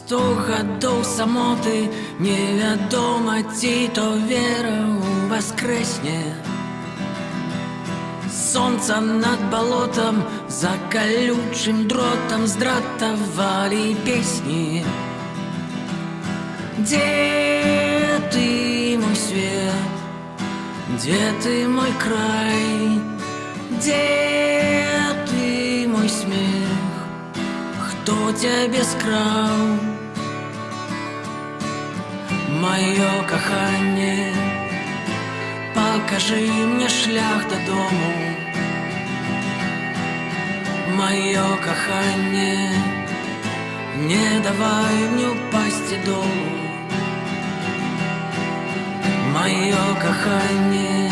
100 гадоў самоты, невядома, ці то вера уваскрэсне. Солнце над болотом, за колючим дротом здратовали песни. Где ты, мой свет? Где ты, мой край? Где ты, мой смех? Кто тебя скраў? Маё каханне, покажи мне шлях дадому. Маё каханне, не давай мне упасть долу. Маё каханне,